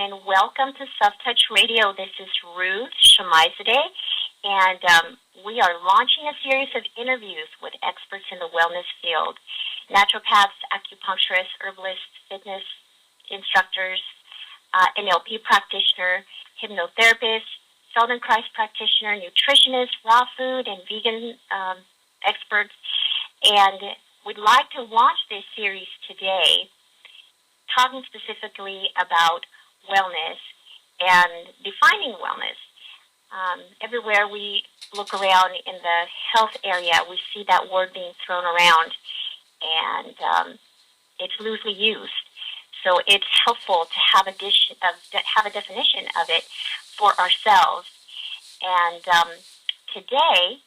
and welcome to Self Touch Radio. This is Ruth Shemaizadeh, and we are launching a series of interviews with experts in the wellness field, naturopaths, acupuncturists, herbalists, fitness instructors, NLP practitioner, hypnotherapist, Feldenkrais practitioner, nutritionist, raw food and vegan experts, and we'd like to launch this series today talking specifically about wellness and defining wellness. Everywhere we look around in the health area, we see that word being thrown around, and it's loosely used. So it's helpful to have a definition of it for ourselves. And today,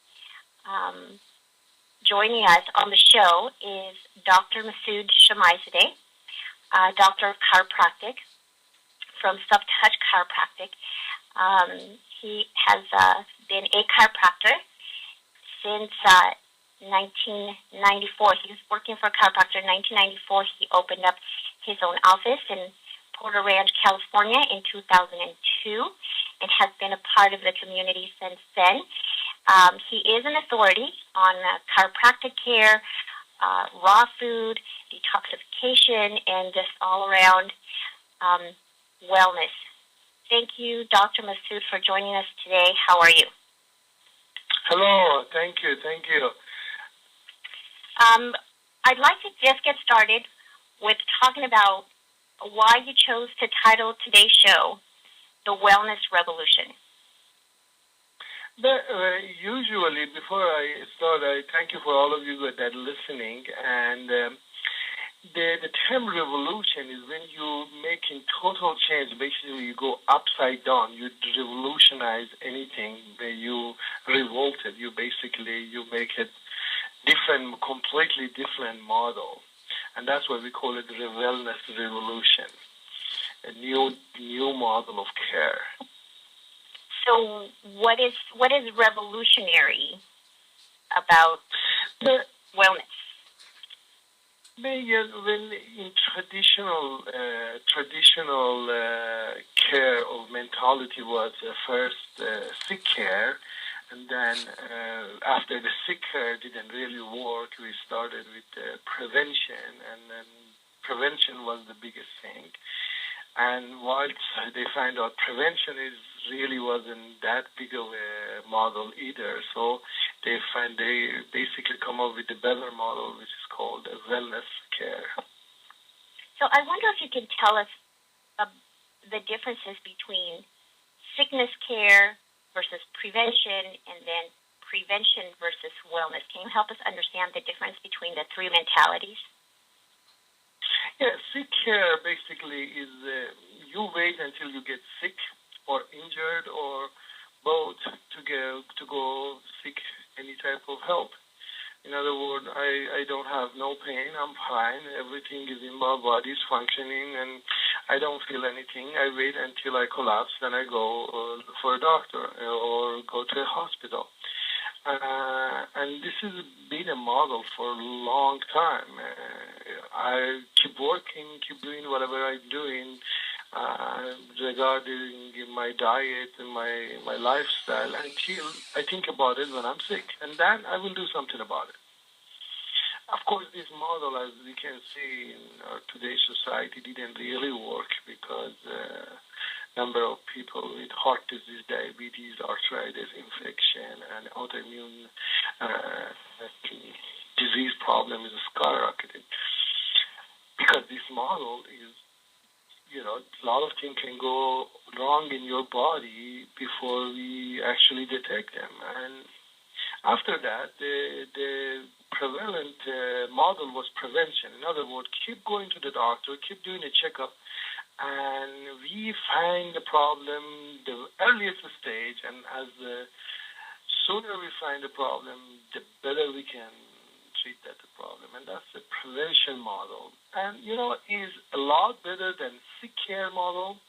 joining us on the show is Dr. Masood Shemaizadeh, Doctor of Chiropractic from Self Touch Chiropractic. He has been a chiropractor since 1994. He was working for a chiropractor in 1994. He opened up his own office in Porter Ranch, California in 2002 and has been a part of the community since then. He is an authority on chiropractic care, raw food, detoxification, and just all-around wellness. Thank you, Dr. Masood, for joining us today. How are you? Hello. Thank you. I'd like to just get started with talking about why you chose to title today's show The Wellness Revolution. Usually, before I start, I thank you for all of you that are listening. And the term revolution is when you making total change. Basically, you go upside down. You revolutionize anything. You revolt it. You make it different, completely different model. And that's why we call it the wellness revolution, a new model of care. So what is revolutionary about wellness? When in traditional care of mentality was first sick care, and then after the sick care didn't really work, we started with prevention, and then prevention was the biggest thing. And once they find out prevention really wasn't that big of a model either, so they basically come up with a better model, which is called wellness care. So I wonder if you can tell us the differences between sickness care versus prevention, and then prevention versus wellness. Can you help us understand the difference between the three mentalities? Yeah, sick care basically is you wait until you get sick or injured or both to go seek any type of help. In other words, I don't have no pain, I'm fine, everything is in my body, is functioning, and I don't feel anything. I wait until I collapse, then I go for a doctor or go to a hospital. And this has been a model for a long time. I keep working, keep doing whatever I'm doing regarding my diet and my lifestyle until I think about it when I'm sick. And then I will do something about it. Of course, this model, as we can see in our today's society, didn't really work because number of people with heart disease, diabetes, arthritis, infection, and autoimmune disease problem is skyrocketing. Because this model is, a lot of things can go wrong in your body before we actually detect them. And after that, the prevalent model was prevention. In other words, keep going to the doctor, keep doing a checkup, and we find the problem the earliest stage, and as the sooner we find the problem, the better we can treat that problem. And that's the prevention model. And, is a lot better than sick care model,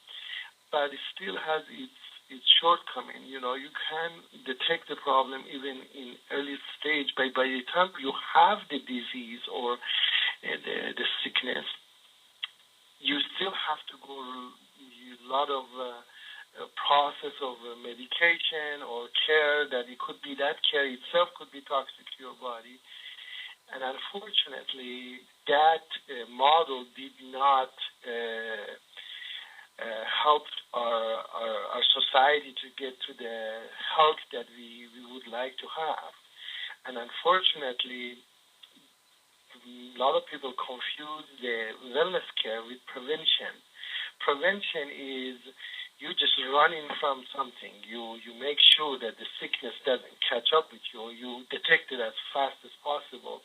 but it still has its shortcoming. You can detect the problem even in early stage. By the time you have the disease or the sickness, you still have to go with a lot of process of medication or care, that it could be that care itself could be toxic to your body. And unfortunately, that model did not help our society to get to the health that we would like to have. And unfortunately, a lot of people confuse the wellness care with prevention. Prevention is you just running from something. You make sure that the sickness doesn't catch up with you. You detect it as fast as possible.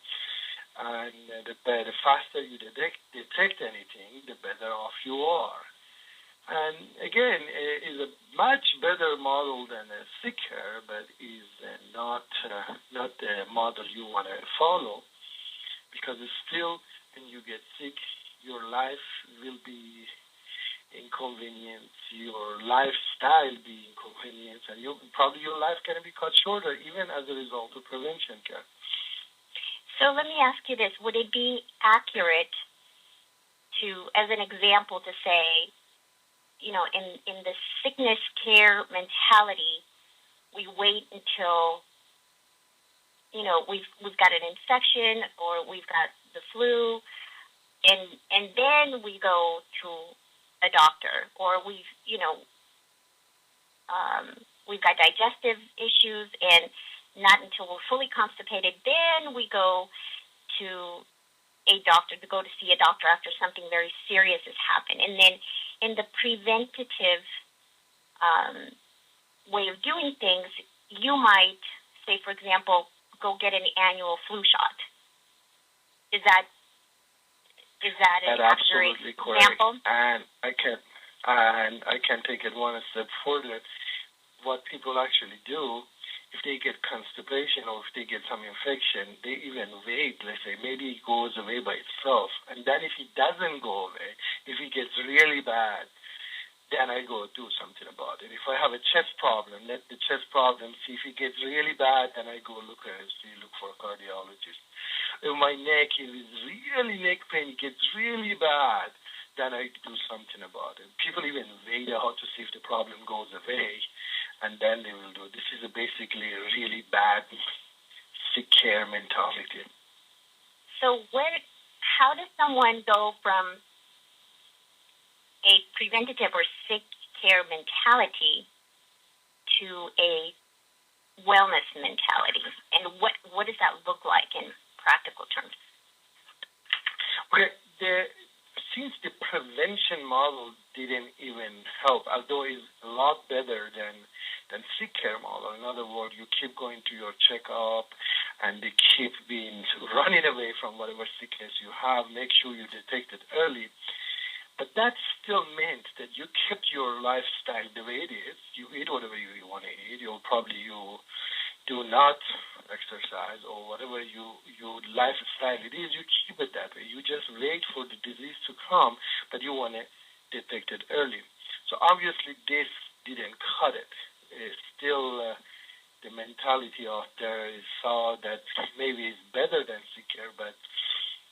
And the faster you detect anything, the better off you are. And again, it is a much better model than a sick care, but is not the model you want to follow, because it's still, when you get sick, your life will be inconvenience, your lifestyle be inconvenience, and probably your life can be cut shorter even as a result of prevention care. So let me ask you this. Would it be accurate to, as an example, to say, in the sickness care mentality, we wait until, we've got an infection or we've got the flu, and then we go to a doctor, or we've got digestive issues, and not until we're fully constipated, then we go to see a doctor after something very serious has happened. And then in the preventative way of doing things, you might say, for example, go get an annual flu shot. Is that an accurate example? And I can take it one step further. What people actually do, if they get constipation or if they get some infection, they even wait. Let's say maybe it goes away by itself, and then if it doesn't go away, if it gets really bad, then I go do something about it. If I have a chest problem, let the chest problem see. If it gets really bad, then I go look for a cardiologist. If my neck is really neck pain, it gets really bad, then I do something about it. People even wait out to see if the problem goes away, and then they will do. This is basically a really bad sick care mentality. So how does someone go from a preventative or sick care mentality to a wellness mentality? And what does that look like in practical terms? Okay, since the prevention model didn't even help, although it's a lot better than sick care model. In other words, you keep going to your checkup and they keep running away from whatever sickness you have. Make sure you detect it early. But that still meant that you kept your lifestyle the way it is. You eat whatever you want to eat. You do not exercise, or whatever your lifestyle it is, you keep it that way. You just wait for the disease to come, but you want to detect it early. So obviously this didn't cut it. It's still the mentality out there saw that maybe it's better than sick care, but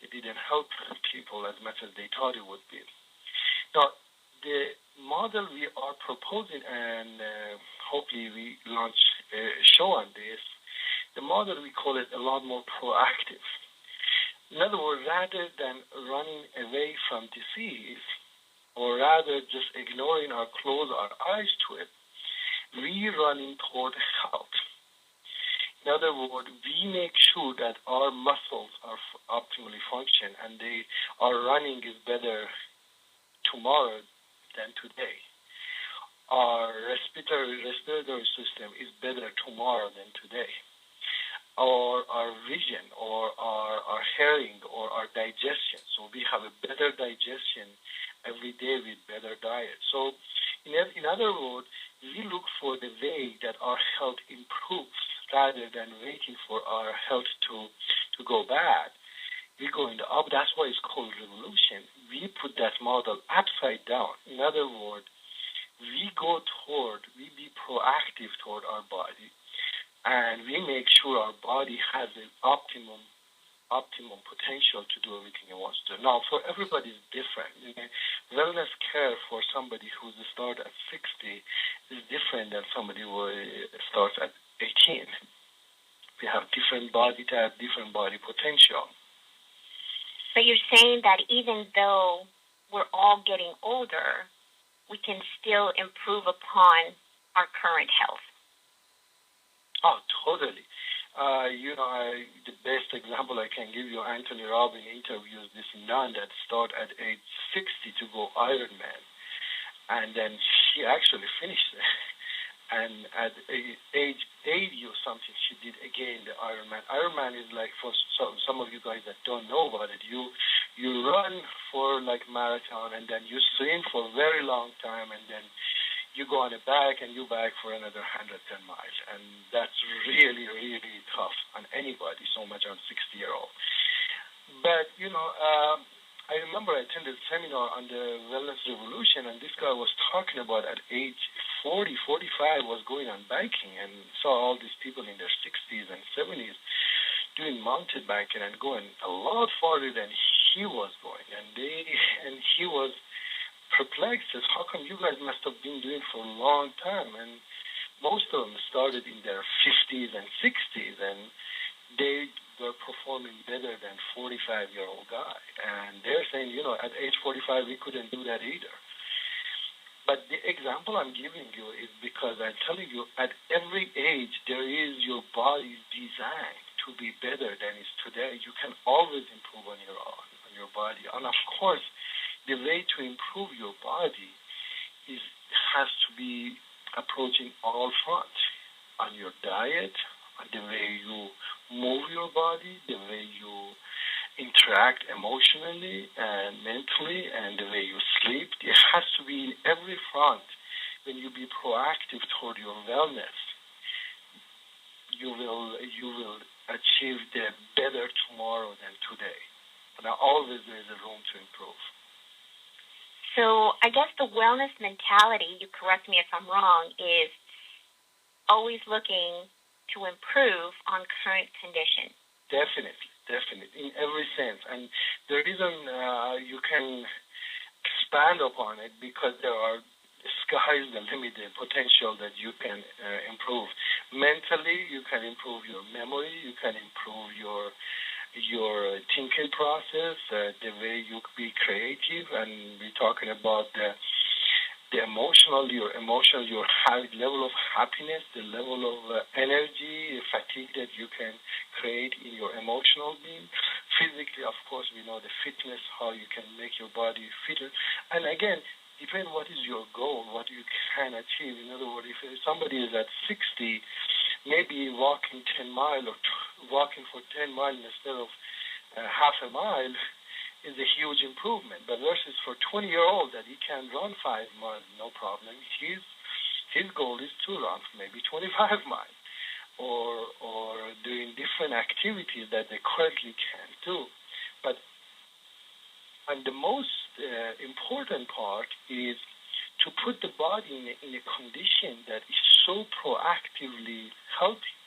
it didn't help people as much as they thought it would be. Now, the model we are proposing, and hopefully we launch a show on this, the model we call it a lot more proactive. In other words, rather than running away from disease, or rather just ignoring or close our eyes to it, we running toward health. In other words, we make sure that our muscles are optimally function and our running is better tomorrow than today. Our respiratory system is better tomorrow than today. Or our vision, or our hearing, or our digestion. So we have a better digestion every day with better diet. So in other words, we look for the way that our health improves rather than waiting for our health to go bad. We go in the up. That's why it's called revolution. We put that model upside down. In other words, we be proactive toward our body, and we make sure our body has an optimum optimum potential to do everything he wants to do. Now, for everybody, it's different. Wellness care for somebody who's start at 60 is different than somebody who starts at 18. We have different body type, different body potential. So you're saying that even though we're all getting older, we can still improve upon our current health. Oh, totally. The best example I can give you, Anthony Robbins interviews this nun that started at age 60 to go Ironman. And then she actually finished it. And at age 80 or something, she did again the Ironman. Ironman is like, for some of you guys that don't know about it, you run for like marathon, and then you swim for a very long time, and then you go on the back and you back for another 110 miles. And that's really, really tough on anybody, so much on 60-year-old. But, I remember I attended a seminar on the wellness revolution, and this guy was talking about at age 40, 45 was going on biking and saw all these people in their 60s and 70s doing mountain biking and going a lot farther than he was going. And he was perplexed as how come you guys must have been doing for a long time, and most of them started in their 50s and 60s, and they were performing better than 45-year-old guy. And they're saying, at age 45 we couldn't do that either. But the example I'm giving you is because I'm telling you at every age there is your body designed to be better than it's today. You can always improve on your body, and of course the way to improve your body has to be approaching all fronts, on your diet, on the way you move your body, the way you interact emotionally and mentally, and the way you sleep. It has to be in every front. When you be proactive toward your wellness, you will achieve the better tomorrow than today. And always there is a room to improve. So I guess the wellness mentality, you correct me if I'm wrong, is always looking to improve on current conditions. Definitely, in every sense. And the reason you can expand upon it because there are sky's the limit, the potential that you can improve. Mentally, you can improve your memory, you can improve your thinking process, the way you be creative, and we're talking about the emotional, your high level of happiness, the level of energy, fatigue that you can create in your emotional being. Physically, of course, we know the fitness, how you can make your body fitter. And again, depending what is your goal, what you can achieve. In other words, if somebody is at 60, maybe walking 10 miles or walking for 10 miles instead of half a mile is a huge improvement. But versus for 20-year-old that he can run 5 miles, no problem. His goal is to run maybe 25 miles or doing different activities that they currently can't do. But and the most important part is to put the body in a condition that is so proactively healthy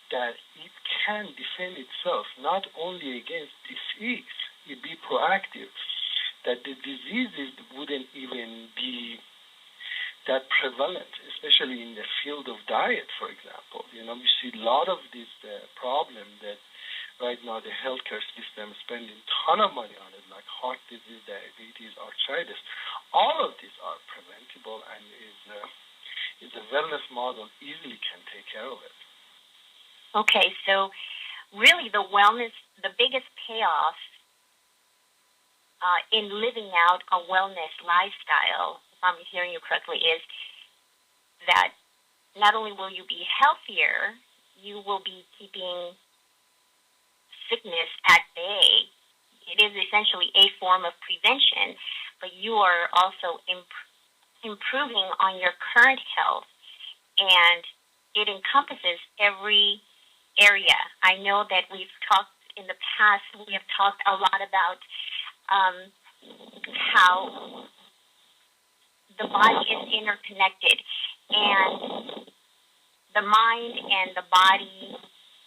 that it can defend itself not only against disease, it be proactive, that the diseases wouldn't even be that prevalent, especially in the field of diet, for example. We see a lot of these problems that right now the healthcare system is spending a ton of money on it, like heart disease, diabetes, arthritis. All of these are preventable, and is a wellness model easily can take care of it. Okay, so really the biggest payoff in living out a wellness lifestyle, if I'm hearing you correctly, is that not only will you be healthier, you will be keeping sickness at bay. It is essentially a form of prevention, but you are also improving on your current health, and it encompasses every area. I know that we've talked in the past, we have talked a lot about how the body is interconnected, and the mind and the body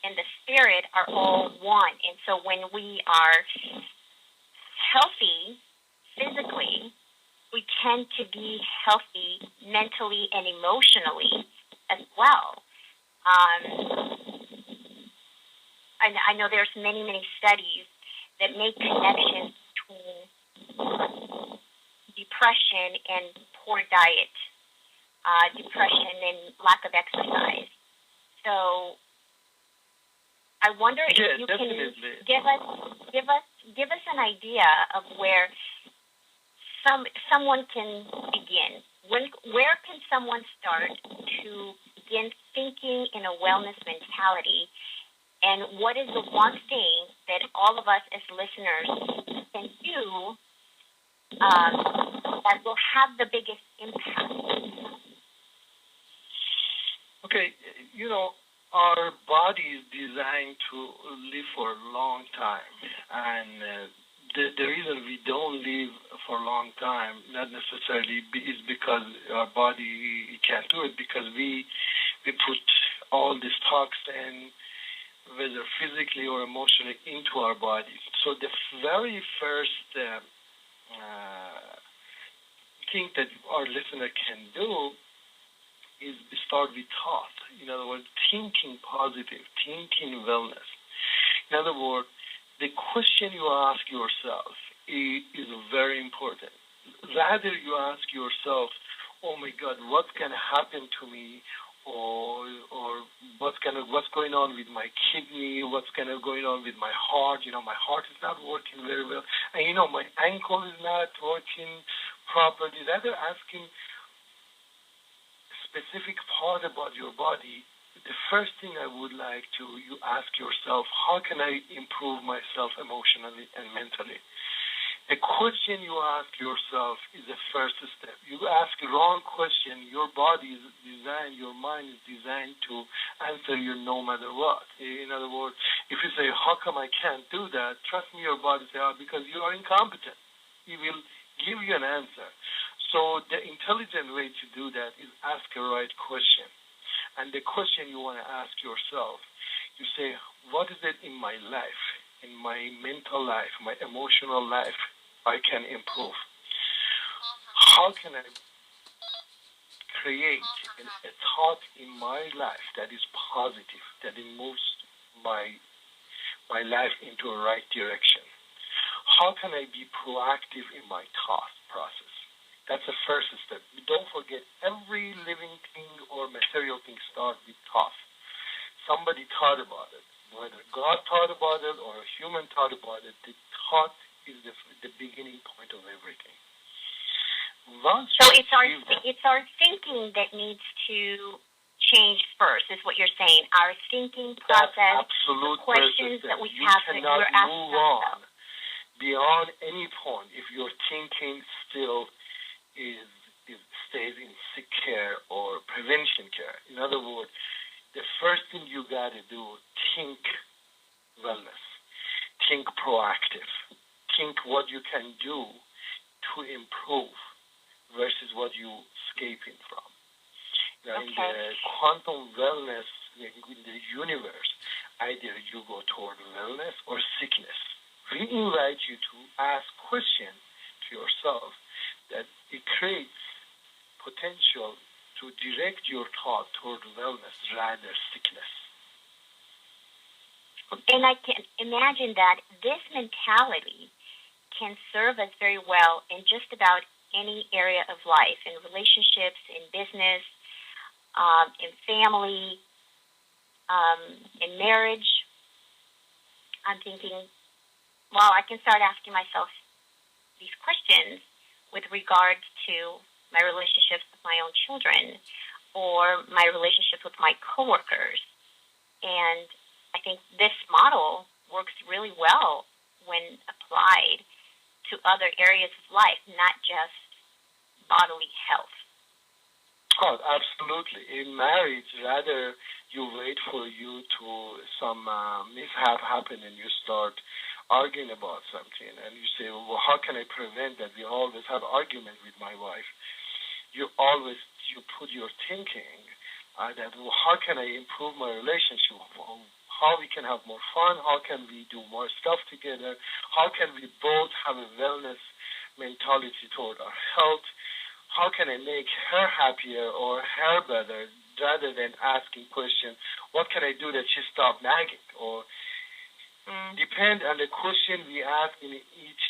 and the spirit are all one. And so when we are healthy physically, we tend to be healthy mentally and emotionally as well. I know there's many, many studies that make connections between depression and poor diet, depression and lack of exercise. So I wonder if you definitely. can give us an idea of where someone can begin. Where can someone start to begin thinking in a wellness mentality? And what is the one thing that all of us as listeners can do that will have the biggest impact? Okay, our body is designed to live for a long time, and the reason we don't live for a long time, not necessarily is because our body can't do it, because we put all these toxins, whether physically or emotionally, into our body. So the very first thing that our listener can do is start with thought. In other words, thinking positive, thinking wellness. In other words, the question you ask yourself is very important. Rather, you ask yourself, "Oh my God, what's going to happen to me?" or what's going on with my kidney? What's going on with my heart? My heart is not working very well, and my ankle is not working properly. Rather, asking specific part about your body, the first thing I would like you ask yourself, how can I improve myself emotionally and mentally? A question you ask yourself is the first step. You ask the wrong question, your body is designed, your mind is designed to answer you no matter what. In other words, if you say, how come I can't do that? Trust me, your body says, because you are incompetent. It will give you an answer. So the intelligent way to do that is ask a right question. And the question you want to ask yourself, you say, what is it in my life, in my mental life, my emotional life, I can improve? How can I create a thought in my life that is positive, that it moves my life into a right direction? How can I be proactive in my thought process? That's the first step. Don't forget, every living thing or material thing starts with thought. Somebody thought about it. Whether God thought about it or a human thought about it, the thought is the beginning point of everything. So it's our thinking that needs to change first, is what you're saying. Our thinking process, the questions that we have that we're asking ourselves. Beyond any point, if your thinking still stays in sick care or prevention care. In other words, the first thing you got to do, think wellness, think proactive, think what you can do to improve versus what you're escaping from. Now, in the quantum wellness, in the universe, either you go toward wellness or sickness. We invite you to ask questions to yourself that it creates potential to direct your thought toward wellness rather sickness. And I can imagine that this mentality can serve us very well in just about any area of life, in relationships, in business, in family, in marriage. I'm thinking, well, I can start asking myself these questions with regards to my relationships with my own children or my relationship with my coworkers. And I think this model works really well when applied to other areas of life, not just bodily health. Oh, absolutely. In marriage, rather you wait for some mishap happen and you start arguing about something, and you say, well, how can I prevent that? We always have argument with my wife. You put your thinking that, well, how can I improve my relationship? how we can have more fun, how can we do more stuff together, how can we both have a wellness mentality toward our health, how can I make her happier or her better, rather than asking questions, what can I do that she stop nagging, or depend on the question we ask in each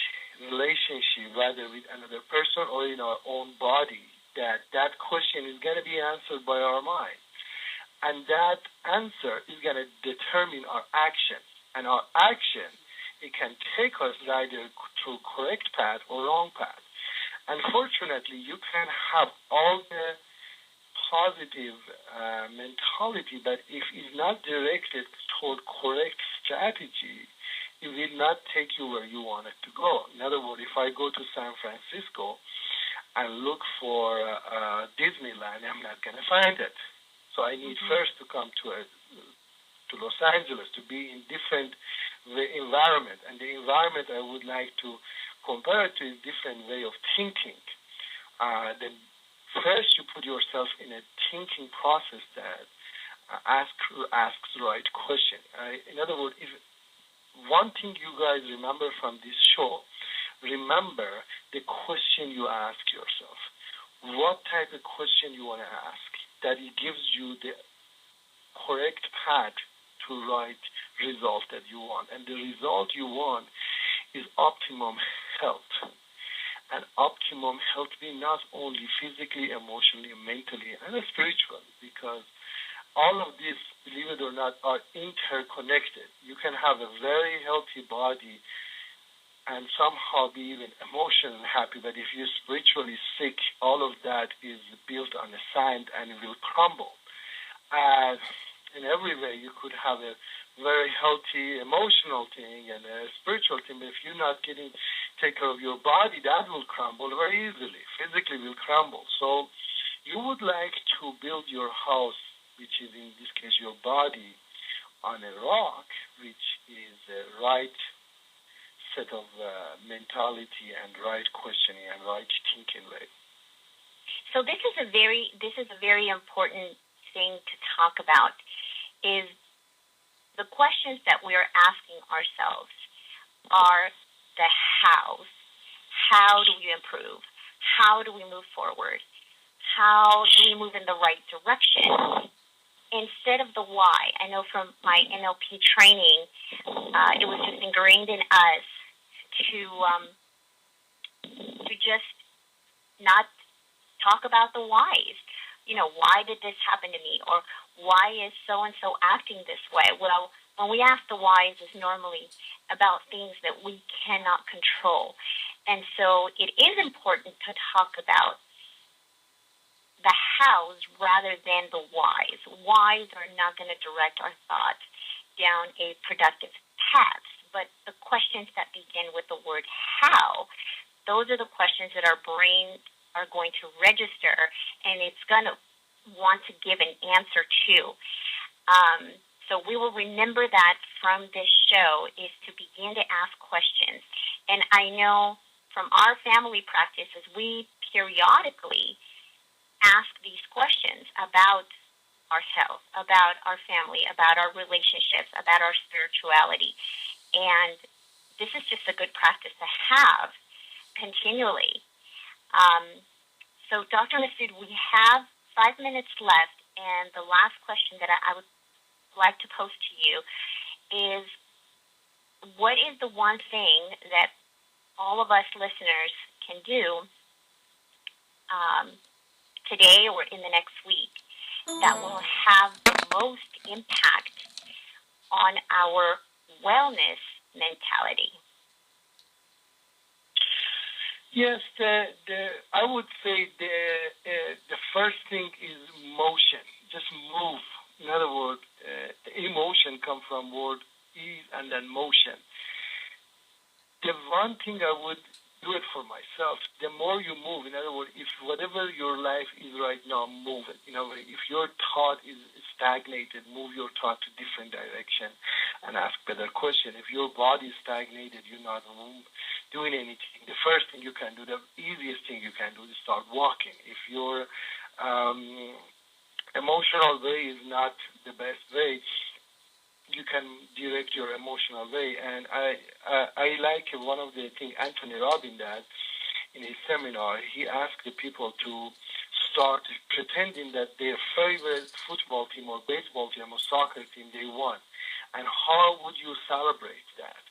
relationship, whether with another person or in our own body, that question is going to be answered by our mind. And that answer is going to determine our action. And our action, it can take us either through correct path or wrong path. Unfortunately, you can have all the positive mentality, but if it's not directed toward correct strategy, it will not take you where you want it to go. In other words, if I go to San Francisco and look for Disneyland, I'm not going to find it. So I need first to come to Los Angeles to be in different environment. And the environment I would like to compare it to is different way of thinking. Then first you put yourself in a thinking process that asks the right question. In other words, if one thing you guys remember from this show, remember the question you ask yourself. What type of question you want to ask, that it gives you the correct path to right result that you want. And the result you want is optimum health. And optimum health being not only physically, emotionally, mentally, and spiritually, because all of this, believe it or not, are interconnected. You can have a very healthy body and somehow be even emotionally happy, but if you're spiritually sick, all of that is built on the sand and it will crumble. And in every way, you could have a very healthy emotional thing and a spiritual thing, but if you're not take care of your body, that will crumble very easily. Physically will crumble. So you would like to build your house, which is in this case your body, on a rock, which is a right set of mentality and right questioning and right thinking way. So this is a very important thing to talk about, is the questions that we are asking ourselves are the hows. How do we improve? How do we move forward? How do we move in the right direction? Instead of the why. I know from my NLP training, it was just ingrained in us to just not talk about the whys. You know, why did this happen to me? Or why is so-and-so acting this way? Well, when we ask the whys, it's normally about things that we cannot control. And so it is important to talk about the hows rather than the whys. Whys are not going to direct our thoughts down a productive path. But the questions that begin with the word how, those are the questions that our brain are going to register, and it's going to want to give an answer to. So we will remember that from this show, is to begin to ask questions. And I know from our family practices, we periodically ask these questions about our health, about our family, about our relationships, about our spirituality. And this is just a good practice to have continually. So Dr. Masood, we have 5 minutes left, and the last question that I would like to pose to you is, what is the one thing that all of us listeners can do today or in the next week that will have the most impact on our wellness mentality? Yes, I would say the first thing is motion. Just move. In other words, emotion comes from word ease and then motion. The one thing I would do it for myself, the more you move, in other words, if whatever your life is right now, move it. You know, if your thought is stagnated, move your thought to different direction and ask better question. If your body is stagnated, you're not doing anything, the first thing you can do, the easiest thing you can do is start walking. If your emotional way is not the best way, you can direct your emotional way. And I like one of the things Anthony Robbins did in his seminar. He asked the people to start pretending that their favorite football team or baseball team or soccer team they won, and how would you celebrate that?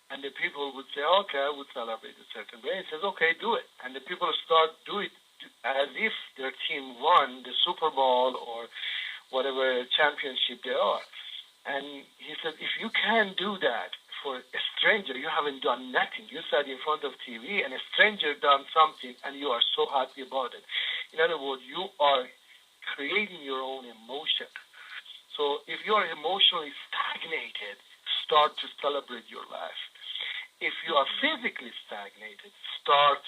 And the people would say, okay, I would celebrate a certain way. He says, okay, do it. And the people start do it as if their team won the Super Bowl or whatever championship they are. And he said, if you can do that for a stranger, you haven't done nothing. You sat in front of TV and a stranger done something and you are so happy about it. In other words, you are creating your own emotion. So if you are emotionally stagnated, start to celebrate your life. If you are physically stagnated, start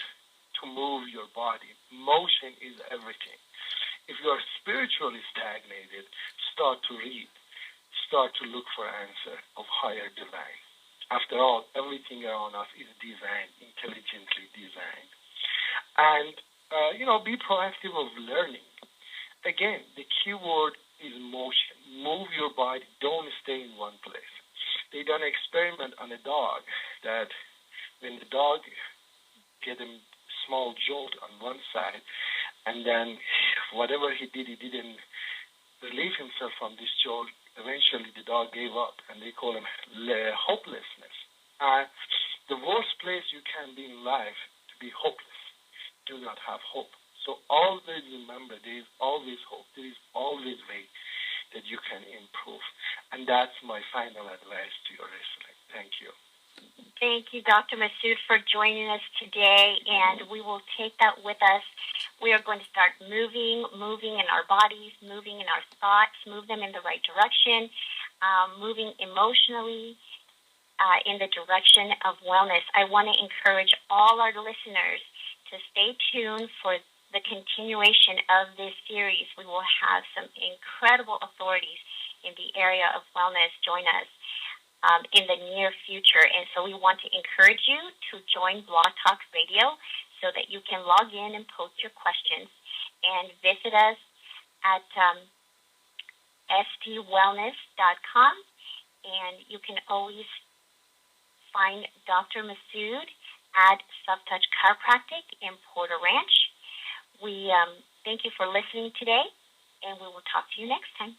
to move your body. Motion is everything. If you are spiritually stagnated, start to read. Start to look for answer of higher divine. After all, everything around us is designed, intelligently designed. And, be proactive of learning. Again, the key word is motion. Move your body. Don't stay in one place. They done an experiment on a dog that when the dog get a small jolt on one side, and then whatever he didn't relieve himself from this jolt. Eventually, the dog gave up, and they call him hopelessness. The worst place you can be in life to be hopeless. Do not have hope. So always remember, there is always hope. There is always way that you can improve. And that's my final advice to your wrestling. Thank you. Thank you, Dr. Masood, for joining us today, and we will take that with us. We are going to start moving in our bodies, moving in our thoughts, move them in the right direction, moving emotionally in the direction of wellness. I want to encourage all our listeners to stay tuned for the continuation of this series. We will have some incredible authorities in the area of wellness join us in the near future. And so we want to encourage you to join Blog Talk Radio so that you can log in and post your questions, and visit us at stwellness.com. And you can always find Dr. Masood at Soft Touch Chiropractic in Porter Ranch. We thank you for listening today, and we will talk to you next time.